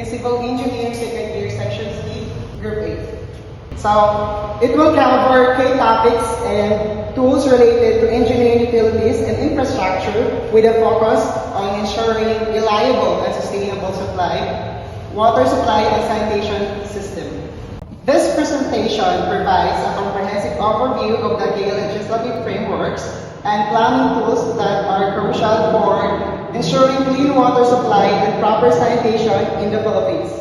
in Civil Engineering Second Year Section C, Group 8. So, it will cover key topics and tools related to engineering utilities and infrastructure with a focus on ensuring reliable and sustainable supply, water supply and sanitation system. This presentation provides a comprehensive overview of the GAIL legislative frameworks and planning tools that are crucial for ensuring clean water supply and proper sanitation in the Philippines.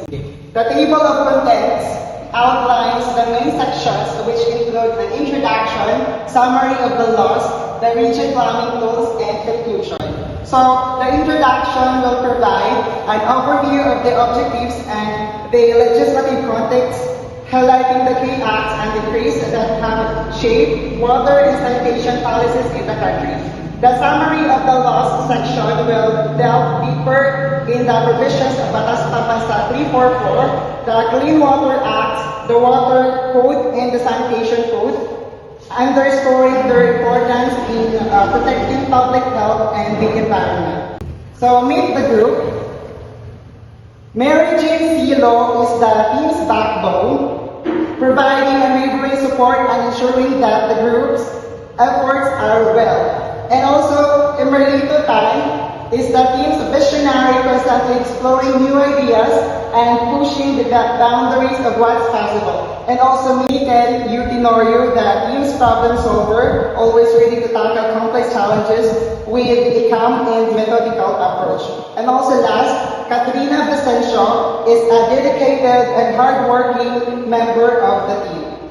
The table of contents outlines the main sections, which include an introduction, summary of the laws, the rigid planning tools, and conclusion. So, the introduction will provide an overview of the objectives and the legislative context, highlighting the key acts and decrees that have shaped water and sanitation policies in the country. The summary of the laws section will delve deeper in the provisions of Batas Pambansa 344, the Clean Water Act, the Water Code, and the Sanitation Code, underscoring their importance in protecting public health and the environment. So, meet the group. Mary Jane Silo is the team's backbone, providing unwavering support and ensuring that the group's efforts are well. And also, Emerlito Tan is the team's visionary, constantly exploring new ideas and pushing the boundaries of what's possible. And also, Miten Eutinorio, the team's problem solver, always ready to tackle complex challenges with a calm and methodical approach. And also last, Katrina Vicencio is a dedicated and hardworking member of the team.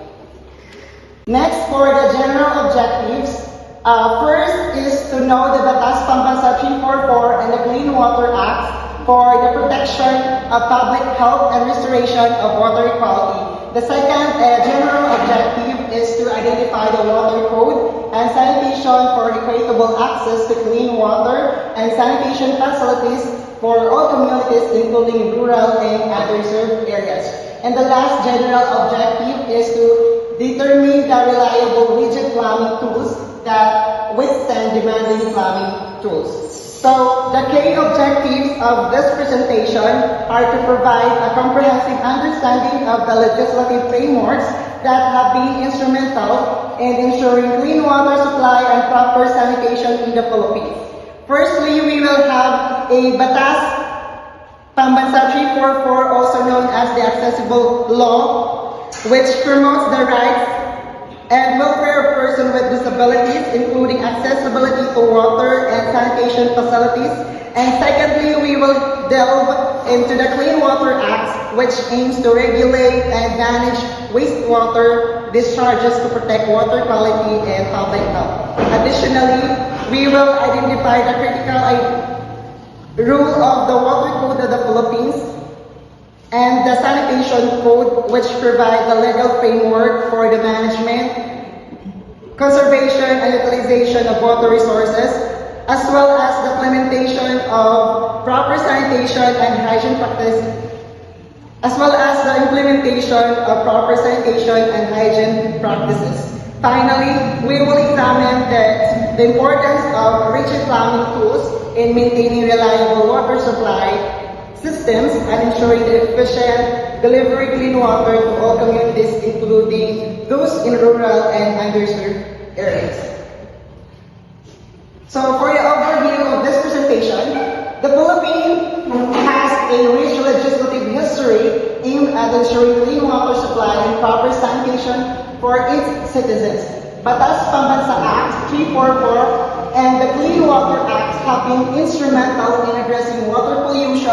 Next, for the general objectives, first is to know the Batas Pambansa 344 and the Clean Water Act for the protection of public health and restoration of water quality. The second general objective is to identify the Water Code and sanitation for equitable access to clean water and sanitation facilities for all communities, including rural and underserved areas. And the last general objective is to determine the reliable rigid plumbing tools that withstand demanding plumbing tools. So, the key objectives of this presentation are to provide a comprehensive understanding of the legislative frameworks that have been instrumental in ensuring clean water supply and proper sanitation in the Philippines. Firstly, we will have a Batas Pambansa 344, also known as the Accessible Law, which promotes the rights and welfare of persons with disabilities, including accessibility to water and sanitation facilities. And secondly, we will delve into the Clean Water Act, which aims to regulate and manage wastewater discharges to protect water quality and public health. Additionally, we will identify the critical rule of the Water Code of the Philippines and the Sanitation Code, which provides the legal framework for the management, conservation, and utilization of water resources, as well as the implementation of proper sanitation and hygiene practice, as well as the implementation of proper sanitation and hygiene practices. Finally, we will examine the importance of rigid plumbing tools in maintaining reliable water supply systems and ensuring the efficient delivery of clean water to all communities, including those in rural and underserved areas. So, for the overview of this presentation, the Philippines has a rich legislative history aimed at ensuring clean water supply and proper sanitation for its citizens. Batas Pambansa Act 344 and the Clean Water Act have been instrumental in addressing water pollution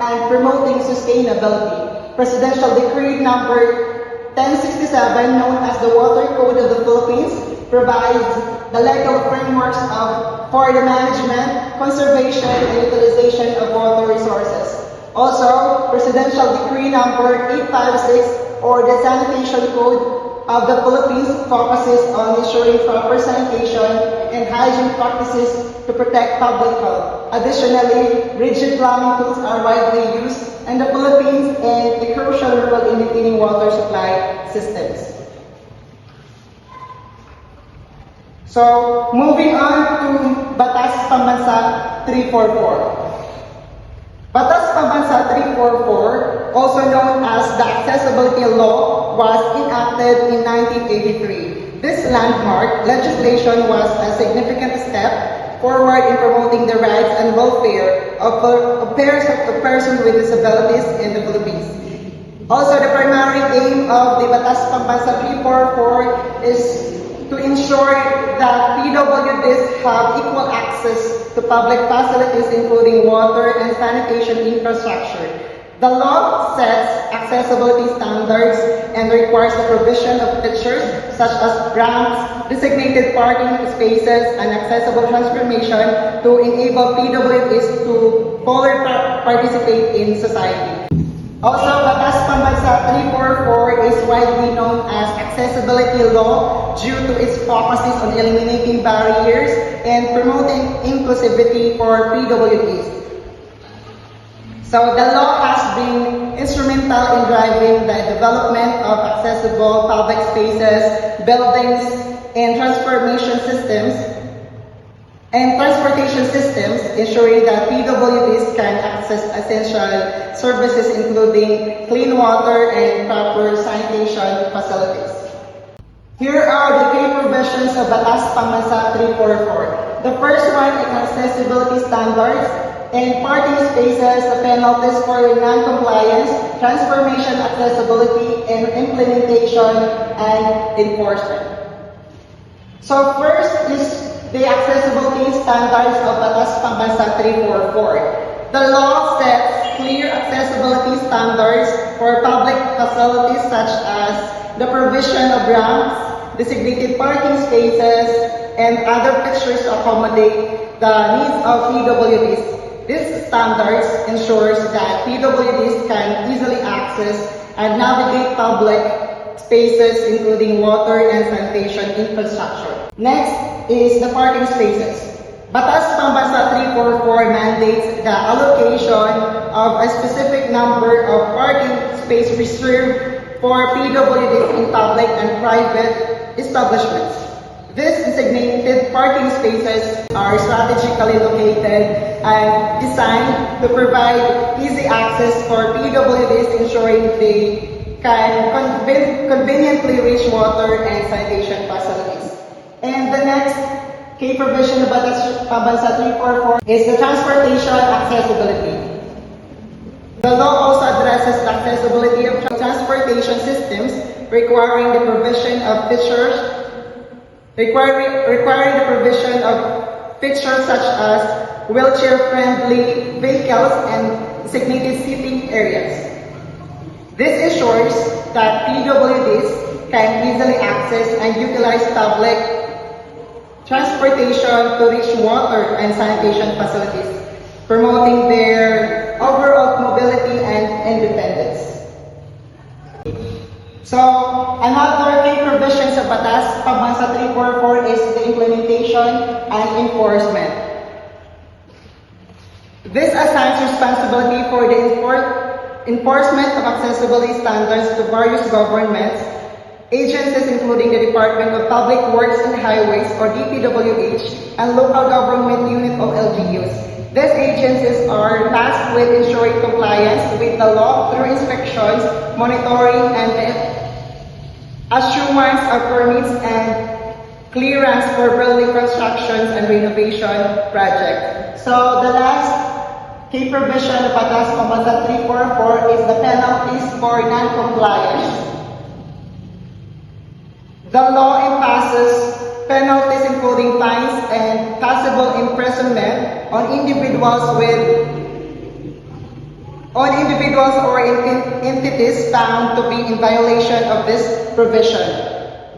and promoting sustainability. Presidential Decree number 1067, known as the Water Code of the Philippines, provides the legal frameworks for the management, conservation, and utilization of water resources. Also, Presidential Decree number 856, or the Sanitation Code of the Philippines, focuses on ensuring proper sanitation and hygiene practices to protect public health. Additionally, rigid plumbing tools are widely used in the Philippines and a crucial role in maintaining water supply systems. So, moving on to Batas Pambansa 344. Batas Pambansa Pambansa 344, also known as the Accessibility Law, was enacted in 1983. This landmark legislation was a significant step forward in promoting the rights and welfare of persons with disabilities in the Philippines. Also, the primary aim of the Batas Pambansa 344 is to ensure that PWDs have equal access to public facilities including water and sanitation infrastructure. The law sets accessibility standards and requires the provision of features such as ramps, designated parking spaces, and accessible transformation to enable PWDs to fully participate in society. Also, Batas Pambansa 344 is widely known as Accessibility Law due to its focuses on eliminating barriers and promoting inclusivity for PWDs. So the law has been instrumental in driving the development of accessible public spaces, buildings, and transportation systems, ensuring that PWDs can access essential services including clean water and proper sanitation facilities. Here are the key provisions of Batas Pambansa 344. The first one is accessibility standards and parking spaces, penalties for non-compliance, transformation accessibility, and implementation and enforcement. So first is the accessibility standards of Batas Pambansa 344. The law sets clear accessibility standards for public facilities such as the provision of ramps, designated parking spaces, and other fixtures to accommodate the needs of PWDs. These standards ensures that PWDs can easily access and navigate public spaces including water and sanitation infrastructure. Next is the parking spaces. Batas Pambansa 344 mandates the allocation of a specific number of parking space reserved for PWDs in public and private establishments. These designated parking spaces are strategically located and designed to provide easy access for PWDs, ensuring they can conveniently reach water and sanitation facilities. And the next key provision of Batas Pambansa 344 is the transportation accessibility. The law also addresses the accessibility of transportation systems, requiring the provision of features such as wheelchair-friendly vehicles and designated seating areas. This ensures that PWDs can easily access and utilize public transportation to reach water and sanitation facilities, promoting their overall mobility and independence. So, another key provisions of Batas Pambansa 344 is the implementation and enforcement. This assigns responsibility for the enforcement of accessibility standards to various governments, agencies including the Department of Public Works and Highways or DPWH and local government unit of LGUs. These agencies are tasked with ensuring compliance with the law through inspections, monitoring, and assurance of permits and clearance for building constructions and renovation projects. So the last key provision of Batas Pambansa 344 is the penalties for non-compliance. The law imposes penalties including fines and possible imprisonment on individuals or entities found to be in violation of this provision.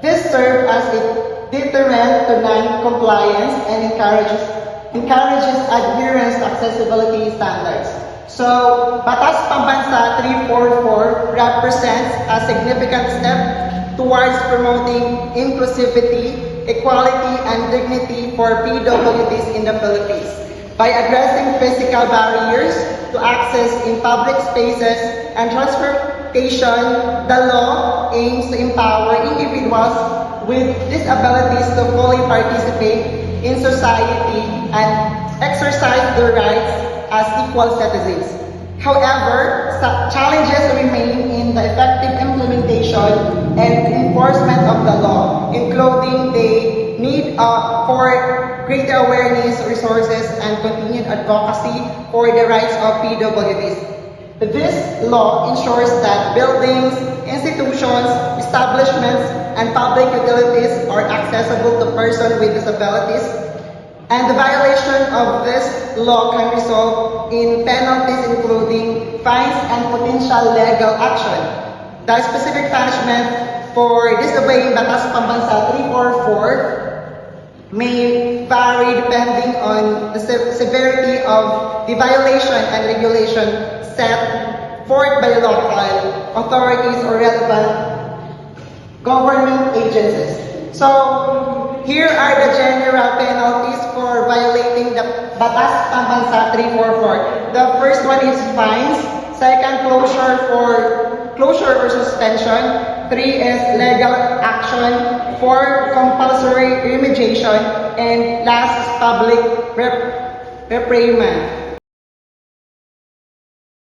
This serves as a deterrent to non-compliance and encourages adherence to accessibility standards. So, Batas Pambansa 344 represents a significant step towards promoting inclusivity, equality, and dignity for PWDs in the Philippines. By addressing physical barriers to access in public spaces and transportation, the law aims to empower individuals with disabilities to fully participate in society and exercise their rights as equal citizens. However, challenges remain in the effective implementation and enforcement of the law, including the need for greater awareness, resources, and continued advocacy for the rights of PWDs. This law ensures that buildings, institutions, establishments, and public utilities are accessible to persons with disabilities, and the violation of this law can result in penalties including fines and potential legal action. The specific punishment for disobeying Batas Pambansa 344 may vary depending on the severity of the violation and regulation set forth by local authorities or relevant government agencies. So, here are the general penalties for violating the Batas Pambansa 344. The first one is fines. Second, closure or suspension. 3 is legal action. 4, compulsory remediation. And last is public reprimand.